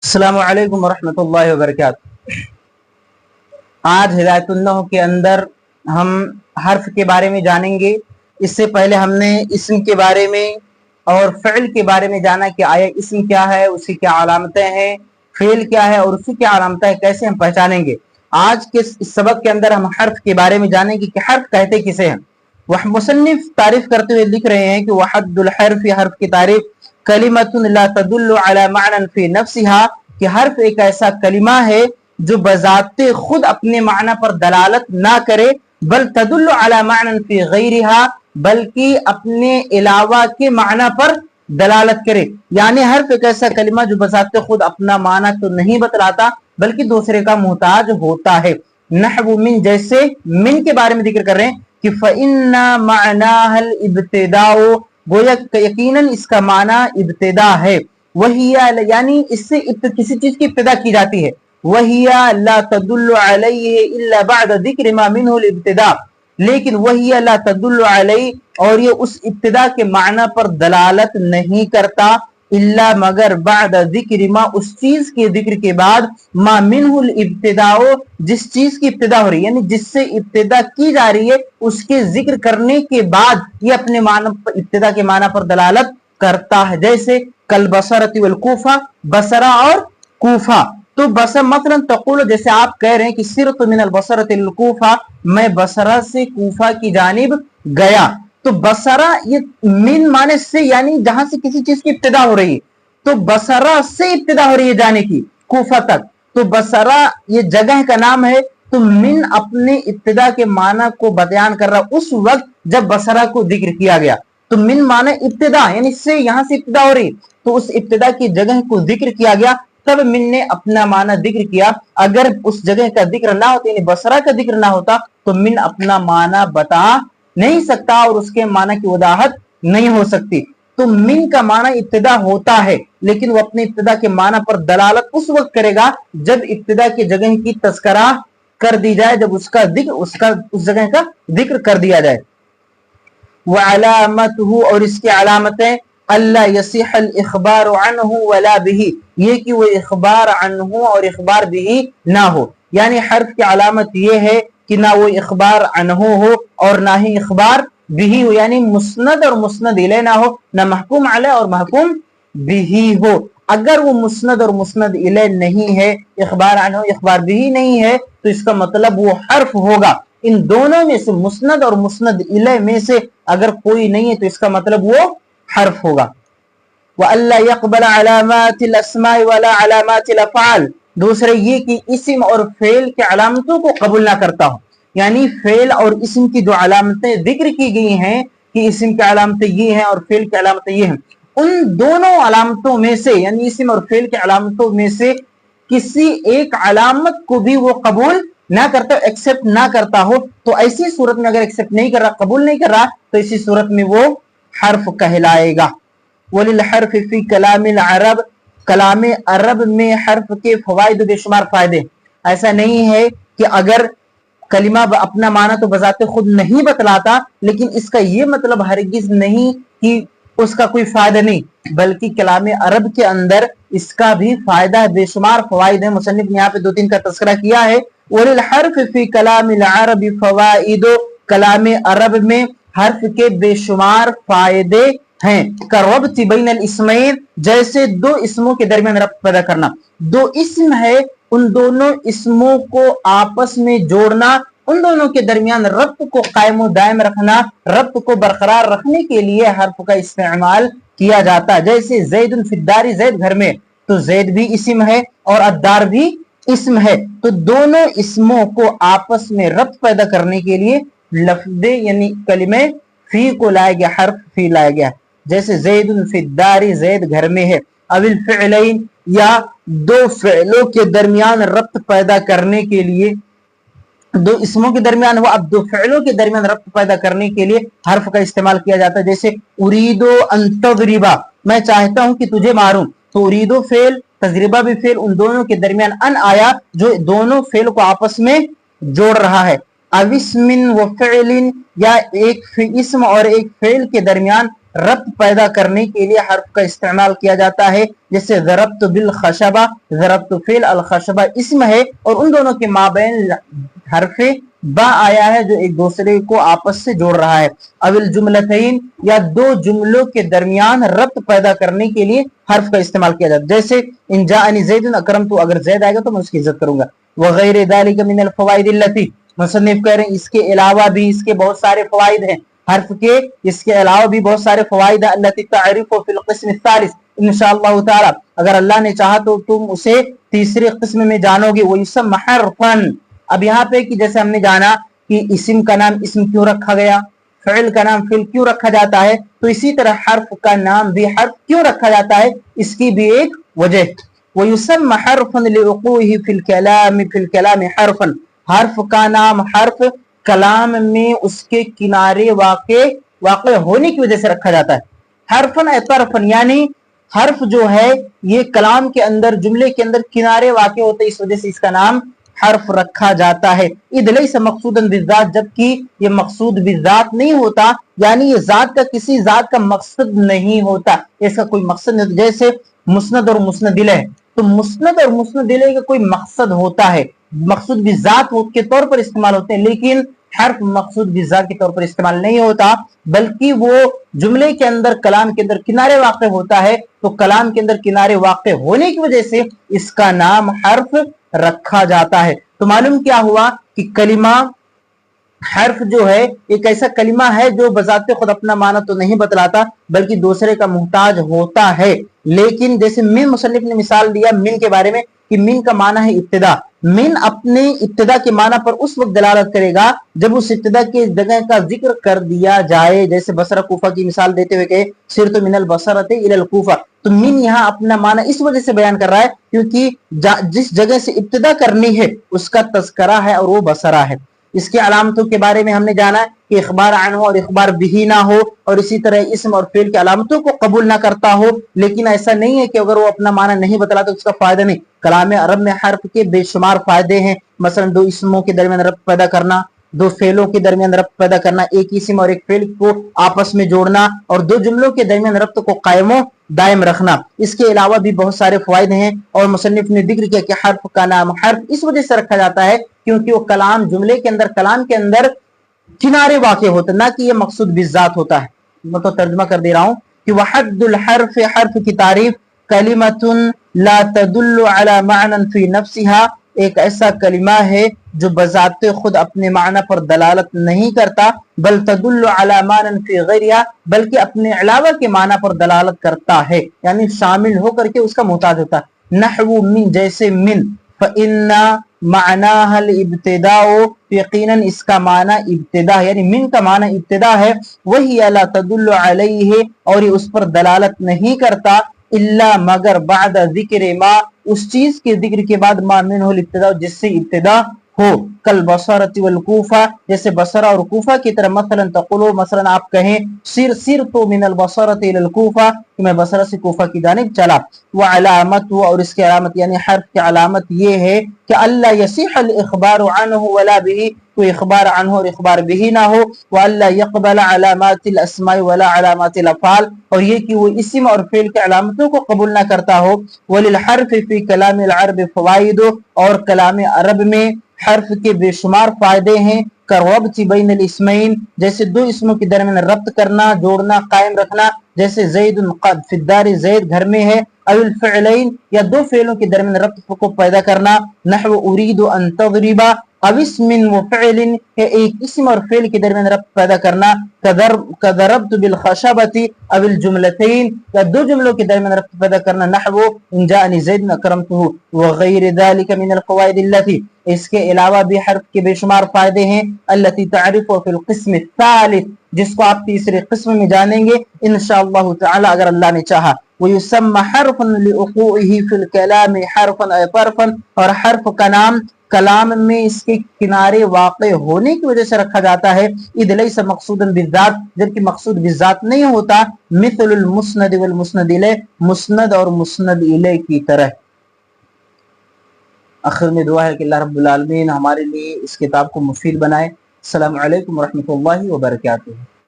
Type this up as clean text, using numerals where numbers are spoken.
السلام علیکم ورحمۃ اللہ وبرکاتہ۔ آج ہدایت النحو کے اندر ہم حرف کے بارے میں جانیں گے۔ اس سے پہلے ہم نے اسم کے بارے میں اور فعل کے بارے میں جانا کہ آیا اسم کیا ہے، اس کی کیا علامتیں ہیں، فعل کیا ہے اور اس کی کیا علامتیں ہیں، کیسے ہم پہچانیں گے۔ آج کے اس سبق کے اندر ہم حرف کے بارے میں جانیں گے کہ حرف کہتے کسے ہیں۔ وہ مصنف تعریف کرتے ہوئے لکھ رہے ہیں کہ وحد الحرف، حرف کی تعریف کلمۃ لا تدل علی معنی فی نفسها، کہ حرف ایک ایسا کلمہ ہے جو بذات خود اپنے معنی پر دلالت نہ کرے، بل تدل علی معنی فی غیرها، بلکہ اپنے علاوہ کے معنی پر دلالت کرے۔ یعنی حرف ایک ایسا کلمہ جو بذات خود اپنا معنی تو نہیں بتلاتا بلکہ دوسرے کا محتاج ہوتا ہے۔ نحو من، جیسے من کے بارے میں ذکر کر رہے ہیں کہ فَإِنَّ مَعْنَاهَا الْإِبْتِدَاءُ، گویا یقیناً اس کا معنی ابتدا ہے۔ وہی، یعنی اس سے کسی چیز کی ابتدا کی جاتی ہے۔ وہی لا تدل علیہ الا بعد ذکر ما منہ الابتداء، لیکن وہی لا تدل علیہ، اور یہ اس ابتدا کے معنی پر دلالت نہیں کرتا، الا مگر بعد ذکر ما، اس چیز کے ذکر کے بعد، ما منہ الابتداء، جس چیز کی ابتدا ہو رہی ہے، یعنی جس سے ابتدا کی جا رہی ہے اس کے ذکر کرنے کے بعد یہ اپنے معنی ابتدا کے معنی پر دلالت کرتا ہے۔ جیسے کل بصرۃ والکوفہ، بصرہ اور کوفہ۔ تو بصرہ مثلا تقول، جیسے آپ کہہ رہے ہیں کہ سرت من البصرۃ الکوفہ، میں بصرہ سے کوفہ کی جانب گیا۔ تو بصرہ یہ من معنی سے، یعنی جہاں سے کسی چیز کی ابتدا ہو رہی ہے، تو بصرہ سے ابتدا ہو رہی ہے جانے کی کوفہ تک، تو بصرہ یہ جگہ کا نام ہے۔ تو من اپنے ابتدا کے معنی کو بیان کر رہا اس وقت جب بصرہ کو ذکر کیا گیا۔ تو من معنی ابتدا، یعنی سے یہاں سے ابتدا ہو رہی، تو اس ابتدا کی جگہ کو ذکر کیا گیا، تب من نے اپنا معنی ذکر کیا۔ اگر اس جگہ کا ذکر نہ ہوتا، یعنی بصرہ کا ذکر نہ ہوتا، تو من اپنا معنی بتا نہیں سکتا اور اس کے معنی کی وضاحت نہیں ہو سکتی۔ تو من کا معنی ابتدا ہوتا ہے، لیکن وہ اپنے ابتدا کے معنی پر دلالت اس وقت کرے گا جب ابتدا کی جگہ کی تذکرہ کر دی جائے، جب اس کا ذکر اس جگہ کا ذکر کر دیا جائے۔ وعلامتہ، اور اس کی علامتیں، اللہ یصح الاخبار عنہ ولا به، یہ کہ وہ اخبار عنہ اور اخبار به نہ ہو۔ یعنی حرف کی علامت یہ ہے کہ نہ وہ اخبار عنہ ہو اور نہ ہی اخبار به ہو، یعنی مسند اور مسند الیہ نہ ہو، نہ محکوم علیہ اور محکوم به ہو۔ اگر وہ مسند اور مسند الیہ نہیں ہے، اخبار عنہ اخبار به نہیں ہے، تو اس کا مطلب وہ حرف ہوگا۔ ان دونوں میں سے، مسند اور مسند الیہ میں سے اگر کوئی نہیں ہے تو اس کا مطلب وہ حرف ہوگا۔ وَأَلَّا يَقْبَلَ عَلَامَاتِ الْأَسْمَاءِ وَلَا عَلَامَاتِ الْأَفْعَالِ، دوسرے یہ کہ اسم اور فعل کے علامتوں کو قبول نہ کرتا ہوں، یعنی فعل اور اسم کی جو علامتیں ذکر کی گئی ہیں کہ اسم کی علامتیں یہ ہیں اور فعل کی علامتیں یہ ہیں، ان دونوں علامتوں میں سے، یعنی اسم اور فعل کی علامتوں میں سے کسی ایک علامت کو بھی وہ قبول نہ کرتا، ایکسپٹ نہ کرتا ہو، تو ایسی صورت میں اگر ایکسپٹ نہیں کر رہا، قبول نہیں کر رہا، تو اسی صورت میں وہ حرف کہلائے گا۔ وَلِلْحَرْفِ فِي كَلَامِ الْعَرَبِ، کلام عرب میں حرف کے فوائد و بے شمار فائدے۔ ایسا نہیں ہے کہ اگر کلمہ اپنا معنی تو بذات خود نہیں بتلاتا، لیکن اس کا یہ مطلب ہرگز نہیں کہ اس کا کوئی فائدہ نہیں، بلکہ کلام عرب کے اندر اس کا بھی فائدہ، بے شمار فوائد ہیں۔ مصنف نے یہاں پہ 2-3 کا تذکرہ کیا ہے۔ وَلِلْحَرْفِ فِي كَلَامِ الْعَرَبِ فَوَائِدُ، کلام عرب میں حرف کے بے شمار فائدے ہیں۔ كَالرَّبْطِ بَيْنَ الْإِسْمَيْنِ، جیسے دو اسموں کے درمیان ربط پیدا کرنا۔ دو اسم ہے، ان دونوں اسموں کو آپس میں جوڑنا، ان دونوں کے درمیان ربط کو قائم و دائم رکھنا، ربط کو برقرار رکھنے کے لیے حرف کا استعمال کیا جاتا ہے۔ جیسے زید فی الدار، زید گھر میں، تو زید بھی اسم ہے اور الدار بھی اسم ہے، تو دونوں اسموں کو آپس میں ربط پیدا کرنے کے لیے لفظ یعنی کلمہ فی کو لایا گیا، حرف فی لایا گیا۔ جیسے زید فی الدار، زید گھر میں ہے۔ او الفعلین، یا دو فعلوں کے درمیان ربط پیدا کرنے کے لیے، دو اسموں کے درمیان ہوا، اب دو فعلوں کے درمیان ربط پیدا کرنے کے لیے حرف کا استعمال کیا جاتا ہے۔ جیسے اریدو ان تضربا، میں چاہتا ہوں کہ تجھے ماروں، تو اریدو فعل، تضربہ بھی فعل، ان دونوں کے درمیان ان آیا جو دونوں فعل کو آپس میں جوڑ رہا ہے۔ او اسم و فعل، یا ایک اسم اور ایک فعل کے درمیان ربط پیدا کرنے کے لیے حرف کا استعمال کیا جاتا ہے، جیسے ضربت بالخشبہ، ضربت فعل، الخشبہ اسم ہے اور ان دونوں کے مابین حرف با آیا ہے جو ایک دوسرے کو آپس سے جوڑ رہا ہے۔ اول جملتین یا دو جملوں کے درمیان ربط پیدا کرنے کے لیے حرف کا استعمال کیا جاتا ہے، جیسے ان جاءنی زید اکرمت، اگر زید آئے گا تو میں اس کی عزت کروں گا۔ وغیر ذلک من الفوائد التی، مصنف کہہ رہے ہیں اس کے علاوہ بھی اس کے بہت سارے فوائد ہیں، حرف کے اس کے علاوہ بھی بہت سارے فوائد ہیں، التی تعرف فی القسم الثالث انشاءاللہ تعالی، اگر اللہ نے چاہا تو تم اسے تیسرے قسم میں جانو گے۔ ویسمى حرفا، اب یہاں پہ کہ جیسے ہم نے جانا کہ اسم کا نام اسم کیوں رکھا گیا، فعل کا نام فعل کیوں رکھا جاتا ہے، تو اسی طرح حرف کا نام بھی حرف کیوں رکھا جاتا ہے، اس کی بھی ایک وجہ۔ وَيُسَمَّ حَرْفًا لِعُقُوعِهِ فِي الْكَلَامِ حَرْفًا، حرف کا نام حرف کلام میں اس کے کنارے واقع ہونے کی وجہ سے رکھا جاتا ہے۔ حرفن اے طرفن، یعنی حرف جو ہے یہ کلام کے اندر جملے کے اندر کنارے واقع ہوتے، اس وجہ سے اس کا نام حرف رکھا جاتا ہے۔ اذ لیس مقصودا بالذات، جبکہ یہ مقصود بالذات نہیں ہوتا، یعنی یہ ذات کا کسی ذات کا مقصد نہیں ہوتا، اس کا کوئی مقصد نہیں ہوتا۔ جیسے مسند اور مسند الیہ، تو مسند اور مسند الیہ کا کوئی مقصد ہوتا ہے، مقصود بالذات کے طور پر استعمال ہوتے ہیں، لیکن حرف مقصود بالذات کے طور پر استعمال نہیں ہوتا، بلکہ وہ جملے کے اندر کلام کے اندر کنارے واقع ہوتا ہے، تو کلام کے اندر کنارے واقع ہونے کی وجہ سے اس کا نام حرف رکھا جاتا ہے۔ تو معلوم کیا ہوا کہ کلمہ حرف جو ہے ایک ایسا کلمہ ہے جو بذات خود اپنا معنی تو نہیں بتلاتا بلکہ دوسرے کا محتاج ہوتا ہے، لیکن جیسے من، مصنف نے مثال دیا من کے بارے میں کہ من کا معنی ہے ابتدا، من اپنے ابتدا کے معنی پر اس وقت دلالت کرے گا جب اس ابتدا کے جگہ کا ذکر کر دیا جائے، جیسے بصرہ کوفہ کی مثال دیتے ہوئے کہ سرت من البصرۃ الی الکوفہ، تو من یہاں اپنا معنی اس وجہ سے بیان کر رہا ہے کیونکہ جس جگہ سے ابتدا کرنی ہے اس کا تذکرہ ہے اور وہ بصرہ ہے۔ اس کے علامتوں کے بارے میں ہم نے جانا کہ اخبار عنہ اور اخبار بھی نہ ہو، اور اسی طرح اسم اور فعل کی علامتوں کو قبول نہ کرتا ہو، لیکن ایسا نہیں ہے کہ اگر وہ اپنا معنی نہیں بتلا تو اس کا فائدہ نہیں۔ کلام عرب میں حرف کے بے شمار فائدے ہیں، مثلا دو اسموں کے درمیان ربط پیدا کرنا، دو فعلوں کے درمیان ربط پیدا کرنا، ایک اسم اور ایک فعل کو آپس میں جوڑنا، اور دو جملوں کے درمیان ربط کو قائم و دائم رکھنا۔ اس کے علاوہ بھی بہت سارے فوائد ہیں، اور مصنف نے ذکر کیا کہ حرف کا نام حرف اس وجہ سے رکھا جاتا ہے کیونکہ وہ کلام جملے کے اندر کلام کے اندر کنارے واقع ہوتا ہے، نہ کہ یہ مقصود بالذات ہوتا ہے۔ میں تو ترجمہ کر دے رہا ہوں کہ وحد الحرف، حرف کی تعریف کلمۃ لا تدل علی معنی فی نفسها، ایک ایسا کلمہ ہے جو بذات خود اپنے معنی پر دلالت نہیں کرتا، بل تدل علی معنی فی غیرها، بلکہ اپنے علاوہ کے معنی پر دلالت کرتا ہے، یعنی شامل ہو کر کے اس کا محتاج ہوتا ہے۔ نحو من، جیسے من، فإن معناها الابتداء، یقیناً اس کا معنی ابتدا ہے، یعنی من کا معنی ابتدا ہے۔ وہی لا تدل علیہ، اور یہ اس پر دلالت نہیں کرتا، الا مگر بعد ذکر ما، اس چیز کے ذکر کے بعد ما منہ الابتداء، جس سے ابتدا ہو، کل بصرۃ والکوفہ، جیسے بصرہ اور کوفہ کی طرح، مثلا تقولو، مثلا آپ کہیں سرت من البصرۃ الی الکوفہ، کہ میں بصرہ سے کوفہ کی جانب چلا۔ وعلامت، اور اس کی علامت یعنی حرف کی علامت یہ ہے کہ اللہ یصح الاخبار عنہ ولا به، کوئی اخبار عنہ اور اخبار به نہ ہو، والا يقبل علامات الاسماء ولا علامات الافعال، اور یہ کہ وہ اسم اور فعل کے علامتوں کو قبول نہ کرتا ہو۔ وللحرف فی کلام العرب فوائد، اور کلام عرب میں حرف کے بے شمار فائدے ہیں، کربط بین الاسمین، جیسے دو اسموں کے درمیان ربط کرنا، جوڑنا، قائم رکھنا، جیسے زید قد فی الدار، زید گھر میں ہے، او الفعلین، یا دو فعلوں کے درمیان ربط کو پیدا کرنا، نحو ارید ان تضرب، او اسم و فعل، یا ایک اسم اور فعل کے درمیان ربط پیدا کرنا، کضربت بالخشبۃ او الجملتین، یا دو جملوں کے درمیان ربط پیدا کرنا، نحو ان جاءنی زید اکرمتہ، وغیر ذلک من القواعد التی، اس کے علاوہ بھی حرف کے بے شمار فائدے ہیں، التی تعرف فی القسم الثالث، جس کو آپ تیسرے قسم میں جانیں گے انشاءاللہ تعالی اگر اللہ نے چاہا۔ وَيُسَمَّ حَرْفًا لِعُقُوعِهِ فِي الْكَلَامِ حَرْفًا أَيْ طَرْفًا، اور حرف کا نام کلام میں اس کے کنارے واقع ہونے کی وجہ سے رکھا جاتا ہے، اذ لیس مقصودا بالذات، جبکہ مقصود بالذات نہیں ہوتا، مثل المسند والمسند الیہ، مسند اور مسند الیہ کی طرح۔ آخر میں دعا ہے کہ اللہ رب العالمین ہمارے لیے اس کتاب کو مفید بنائے۔ السلام علیکم ورحمۃ اللہ وبرکاتہ۔